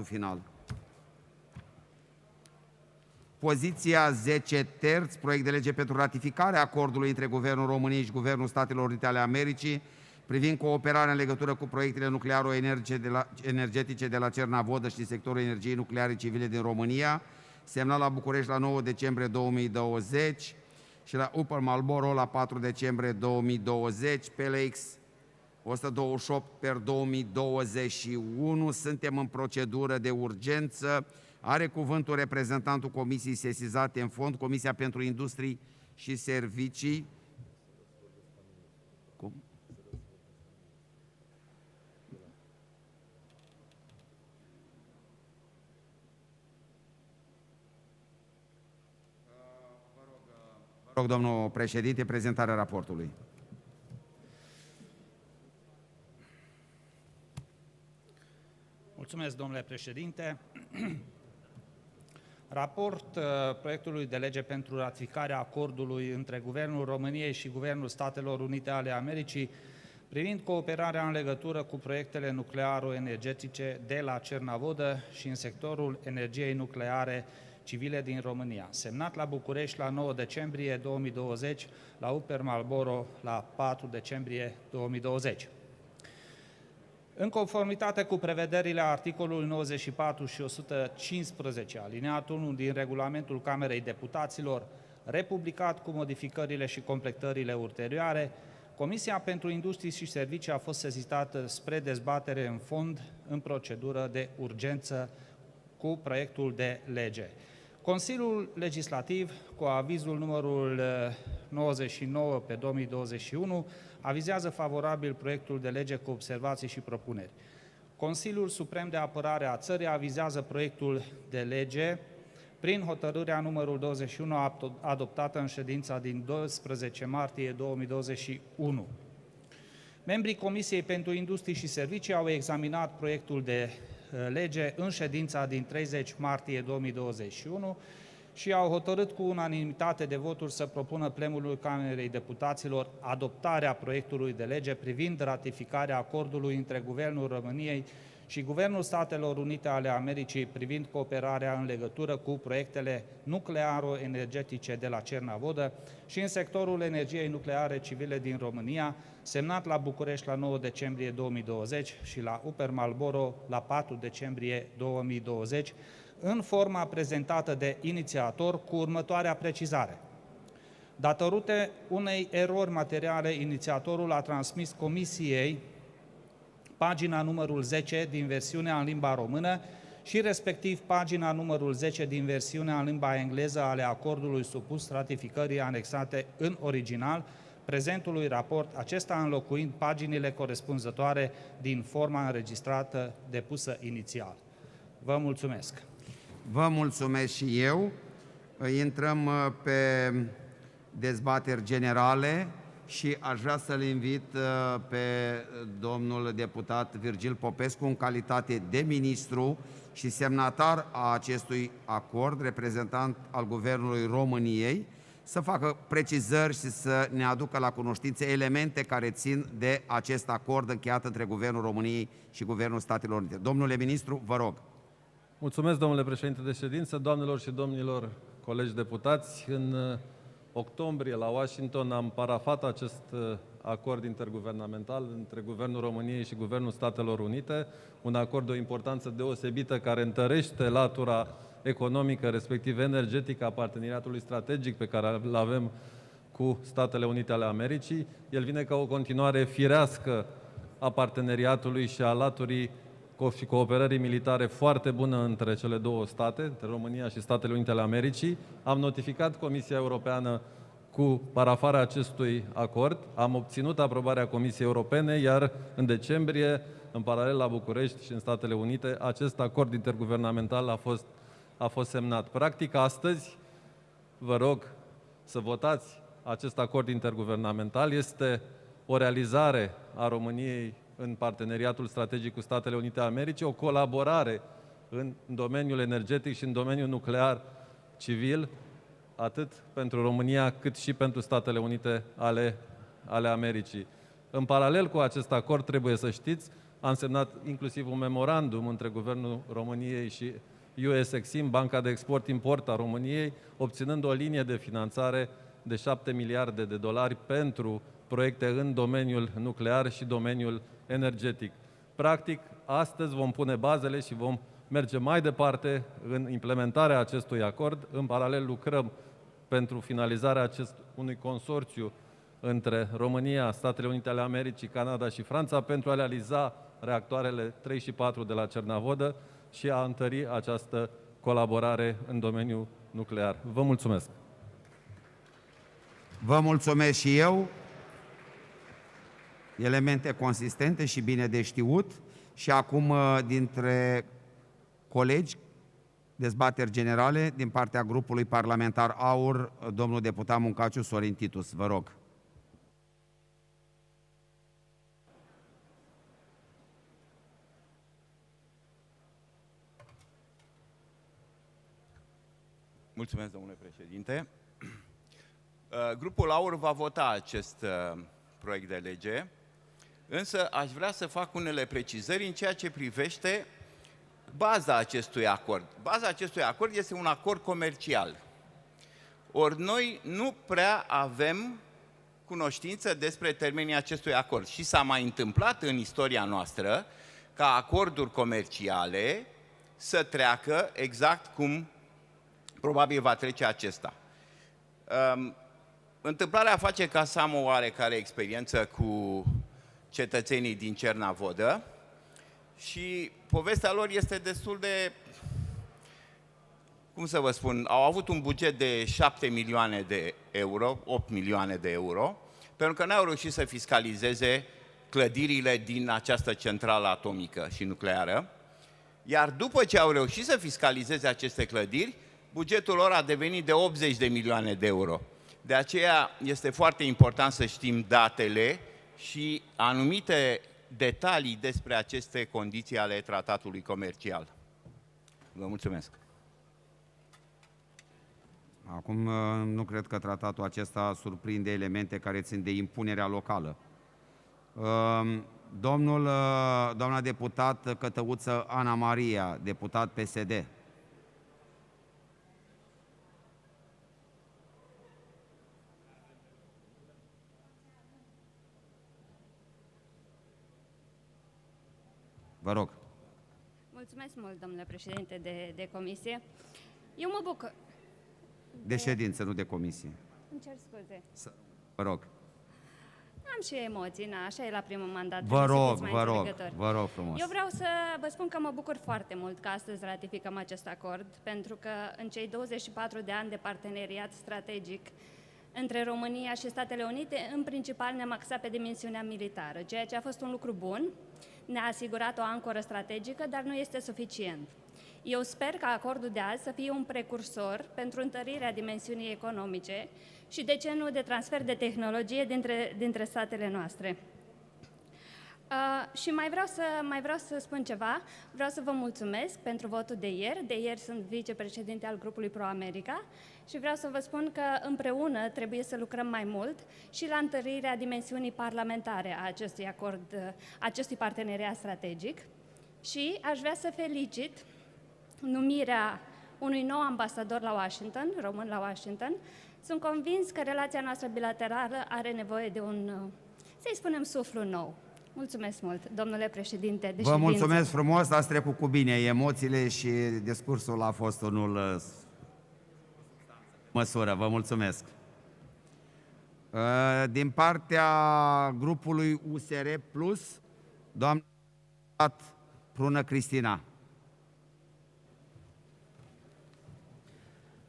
final. Poziția 10 terți, proiect de lege pentru ratificarea acordului între Guvernul României și Guvernul Statelor Unite ale Americii privind cooperarea în legătură cu proiectele nuclearo-energetice de la Cernavodă și din sectorul energiei nucleare civile din România, semnat la București la 9 decembrie 2020 și la Upper Marlboro la 4 decembrie 2020, PLX 128/2021. Suntem în procedură de urgență. Are cuvântul reprezentantul Comisiei sesizate în fond, Comisia pentru Industrii și Servicii. Cum? Vă rog, domnul președinte, prezentarea raportului. Mulțumesc, domnule președinte. Raport proiectului de lege pentru ratificarea acordului între Guvernul României și Guvernul Statelor Unite ale Americii privind cooperarea în legătură cu proiectele nuclearo-energetice de la Cernavodă și în sectorul energiei nucleare civile din România, semnat la București la 9 decembrie 2020, la Upper Marlboro la 4 decembrie 2020. În conformitate cu prevederile articolului 94 și 115 alineatul 1 din regulamentul Camerei Deputaților, republicat cu modificările și completările ulterioare, Comisia pentru Industrii și Servicii a fost sesizată spre dezbatere în fond în procedură de urgență cu proiectul de lege. Consiliul Legislativ, cu avizul numărul 99/2021, avizează favorabil proiectul de lege cu observații și propuneri. Consiliul Suprem de Apărare a Țării avizează proiectul de lege prin hotărârea numărul 21 adoptată în ședința din 12 martie 2021. Membrii Comisiei pentru Industrii și Servicii au examinat proiectul de lege în ședința din 30 martie 2021 și au hotărât cu unanimitate de voturi să propună plenului Camerei Deputaților adoptarea proiectului de lege privind ratificarea acordului între Guvernul României și Guvernul Statelor Unite ale Americii privind cooperarea în legătură cu proiectele nuclearo-energetice de la Cernavodă și în sectorul energiei nucleare civile din România, semnat la București la 9 decembrie 2020 și la Upper Marlboro la 4 decembrie 2020, în forma prezentată de inițiator, cu următoarea precizare. Datorate unei erori materiale, inițiatorul a transmis Comisiei pagina numărul 10 din versiunea în limba română și respectiv pagina numărul 10 din versiunea în limba engleză ale acordului supus ratificării anexate în original prezentului raport, acesta înlocuind paginile corespunzătoare din forma înregistrată depusă inițial. Vă mulțumesc! Vă mulțumesc și eu. Intrăm pe dezbateri generale și aș vrea să-l invit pe domnul deputat Virgil Popescu, în calitate de ministru și semnatar a acestui acord, reprezentant al Guvernului României, să facă precizări și să ne aducă la cunoștință elemente care țin de acest acord încheiat între Guvernul României și Guvernul Statelor Unite. Domnule ministru, vă rog. Mulțumesc, domnule președinte de ședință, doamnelor și domnilor colegi deputați. În octombrie, la Washington, am parafat acest acord interguvernamental între Guvernul României și Guvernul Statelor Unite, un acord de o importanță deosebită care întărește latura economică, respectiv energetică, a parteneriatului strategic pe care îl avem cu Statele Unite ale Americii. El vine ca o continuare firească a parteneriatului și a laturii și cooperării militare foarte bună între cele două state, între România și Statele Unite ale Americii. Am notificat Comisia Europeană cu parafarea acestui acord, am obținut aprobarea Comisiei Europene, iar în decembrie, în paralel la București și în Statele Unite, acest acord interguvernamental a fost semnat. Practic, astăzi, vă rog să votați acest acord interguvernamental. Este o realizare a României în parteneriatul strategic cu Statele Unite ale Americii, o colaborare în domeniul energetic și în domeniul nuclear civil, atât pentru România cât și pentru Statele Unite ale Americii. În paralel cu acest acord, trebuie să știți, Am semnat inclusiv un memorandum între Guvernul României și US Exim, Banca de Export-Import a României, obținând o linie de finanțare de 7 miliarde de dolari pentru proiecte în domeniul nuclear și domeniul energetic. Practic, astăzi vom pune bazele și vom merge mai departe în implementarea acestui acord. În paralel lucrăm pentru finalizarea unui consorțiu între România, Statele Unite ale Americii, Canada și Franța pentru a realiza reactoarele 3 și 4 de la Cernavodă și a întări această colaborare în domeniul nuclear. Vă mulțumesc! Vă mulțumesc și eu. Elemente consistente și bine de știut. Și acum, dintre colegi, dezbateri generale din partea grupului parlamentar AUR, domnul deputat Muncaciu Sorin Titus. Vă rog. Mulțumesc, domnule președinte. Grupul AUR va vota acest proiect de lege, însă aș vrea să fac unele precizări în ceea ce privește baza acestui acord. Baza acestui acord este un acord comercial. Ori noi nu prea avem cunoștință despre termenii acestui acord. Și s-a mai întâmplat în istoria noastră ca acorduri comerciale să treacă exact cum probabil va trece acesta. Întâmplarea face ca să am o oarecare experiență cu cetățenii din Cernavodă și povestea lor este destul de, cum să vă spun, au avut un buget de 7 milioane de euro, 8 milioane de euro, pentru că n-au reușit să fiscalizeze clădirile din această centrală atomică și nucleară, iar după ce au reușit să fiscalizeze aceste clădiri, bugetul lor a devenit de 80 de milioane de euro. De aceea este foarte important să știm datele și anumite detalii despre aceste condiții ale tratatului comercial. Vă mulțumesc. Acum nu cred că tratatul acesta surprinde elemente care țin de impunerea locală. Doamna deputat Cătăuță Ana Maria, deputat PSD. Vă rog. Mulțumesc mult, domnule președinte de comisie. Eu mă bucur. De ședință, nu de comisie. Îmi cer scuze. Vă rog. Am și emoții, așa e la primul mandat. Vă rog frumos. Eu vreau să vă spun că mă bucur foarte mult că astăzi ratificăm acest acord, pentru că în cei 24 de ani de parteneriat strategic între România și Statele Unite, în principal ne-am axat pe dimensiunea militară, ceea ce a fost un lucru bun, ne-a asigurat o ancoră strategică, dar nu este suficient. Eu sper ca acordul de azi să fie un precursor pentru întărirea dimensiunii economice și, de ce nu, de transfer de tehnologie dintre statele noastre. Și mai vreau să spun ceva. Vreau să vă mulțumesc pentru votul de ieri. De ieri sunt vicepreședinte al grupului Pro-America și vreau să vă spun că împreună trebuie să lucrăm mai mult și la întărirea dimensiunii parlamentare a acestui acord, acestui parteneriat strategic. Și aș vrea să felicit numirea unui nou ambasador la Washington, român la Washington. Sunt convins că relația noastră bilaterală are nevoie de un, să-i spunem, suflu nou. Mulțumesc mult, domnule președinte de ședință. Vă mulțumesc frumos, ați trecut cu bine emoțiile și discursul a fost unul măsură. Vă mulțumesc. Din partea grupului USR Plus, doamna Prună Cristina.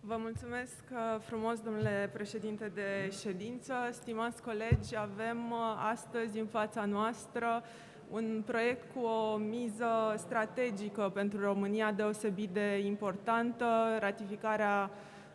Vă mulțumesc frumos, domnule președinte de ședință. Stimați colegi, avem astăzi în fața noastră un proiect cu o miză strategică pentru România deosebit de importantă, ratificarea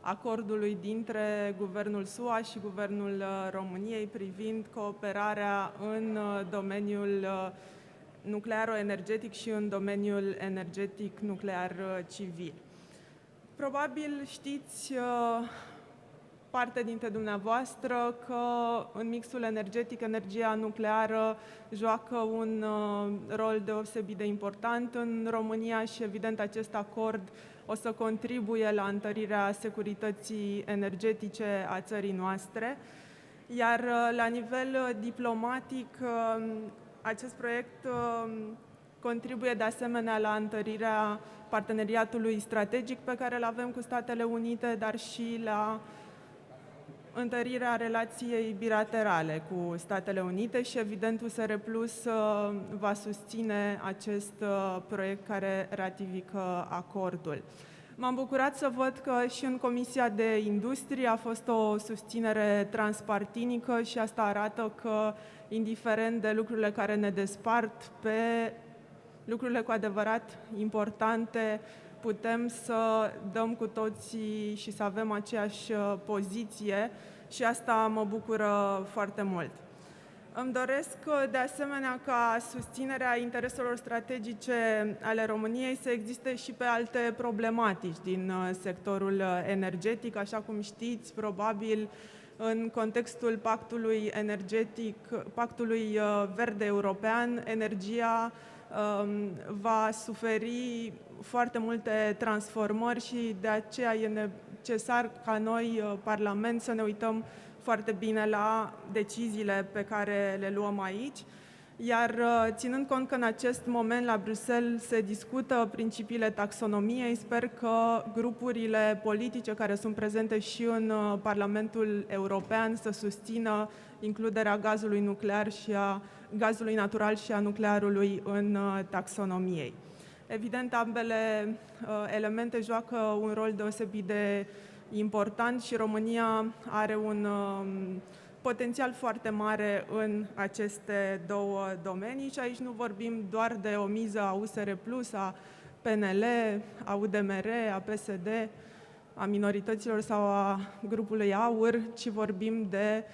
acordului dintre Guvernul SUA și Guvernul României privind cooperarea în domeniul nuclearo-energetic și în domeniul energetic nuclear civil. Probabil știți parte dintre dumneavoastră că în mixul energetic energia nucleară joacă un rol deosebit de important în România și evident acest acord o să contribuie la întărirea securității energetice a țării noastre. Iar la nivel diplomatic, acest proiect contribuie de asemenea la întărirea parteneriatului strategic pe care îl avem cu Statele Unite, dar și la întărirea relației bilaterale cu Statele Unite și evident USR Plus va susține acest proiect care ratifică acordul. M-am bucurat să văd că și în Comisia de Industrie a fost o susținere transpartinică și asta arată că, indiferent de lucrurile care ne despart, pe lucrurile cu adevărat importante, putem să dăm cu toții și să avem aceeași poziție și asta mă bucură foarte mult. Îmi doresc de asemenea ca susținerea intereselor strategice ale României să existe și pe alte problematici din sectorul energetic. Așa cum știți, probabil în contextul pactului energetic, pactului verde european, energia va suferi foarte multe transformări și de aceea e necesar ca noi, Parlament, să ne uităm foarte bine la deciziile pe care le luăm aici. Iar ținând cont că în acest moment la Bruxelles se discută principiile taxonomiei, sper că grupurile politice care sunt prezente și în Parlamentul European să susțină includerea gazului nuclear și a gazului natural și a nuclearului în taxonomiei. Evident, ambele elemente joacă un rol deosebit de important și România are un potențial foarte mare în aceste două domenii și aici nu vorbim doar de o miză a USR Plus, a PNL, a UDMR, a PSD, a minorităților sau a grupului AUR, ci vorbim de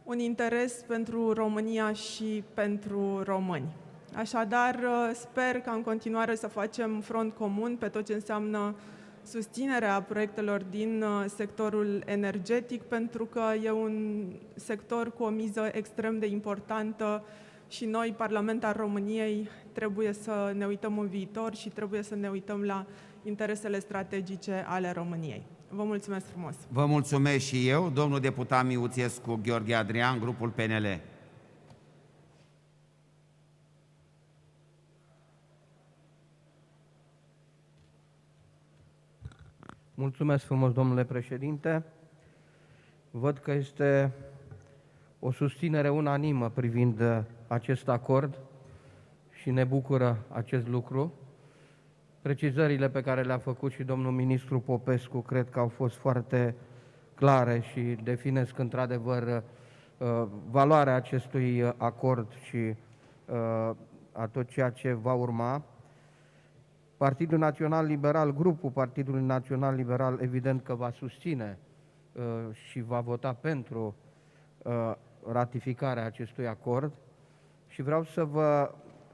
un interes pentru România și pentru români. Așadar, sper ca în continuare să facem front comun pe tot ce înseamnă susținerea proiectelor din sectorul energetic, pentru că e un sector cu o miză extrem de importantă și noi, Parlamentul României, trebuie să ne uităm în viitor și trebuie să ne uităm la interesele strategice ale României. Vă mulțumesc frumos! Vă mulțumesc și eu, domnul deputat Miuțescu Gheorghe Adrian, grupul PNL. Mulțumesc frumos, domnule președinte. Văd că este o susținere unanimă privind acest acord și ne bucură acest lucru. Precizările pe care le-a făcut și domnul ministru Popescu cred că au fost foarte clare și definesc într-adevăr valoarea acestui acord și a tot ceea ce va urma. Partidul Național Liberal, grupul Partidului Național Liberal, evident că va susține și va vota pentru ratificarea acestui acord și vreau să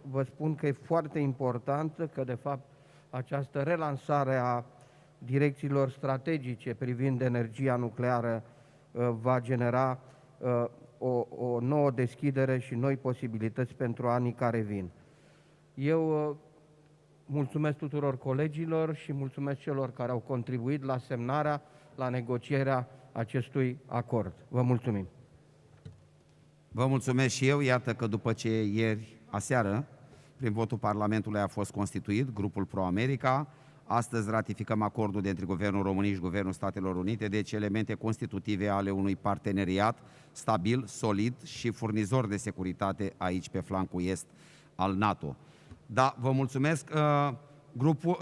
vă spun că e foarte important că, de fapt, această relansare a direcțiilor strategice privind energia nucleară va genera o nouă deschidere și noi posibilități pentru anii care vin. Eu mulțumesc tuturor colegilor și mulțumesc celor care au contribuit la semnarea, la negocierea acestui acord. Vă mulțumim! Vă mulțumesc și eu. Iată că după ce ieri, aseară, prin votul Parlamentului a fost constituit grupul Pro-America, astăzi ratificăm acordul dintre Guvernul României și Guvernul Statelor Unite, deci elemente constitutive ale unui parteneriat stabil, solid și furnizor de securitate aici pe flancul est al NATO. Da, vă mulțumesc.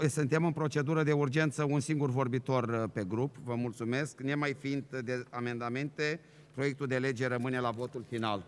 Suntem în procedură de urgență, un singur vorbitor pe grup. Vă mulțumesc. Nemai fiind de amendamente, proiectul de lege rămâne la votul final.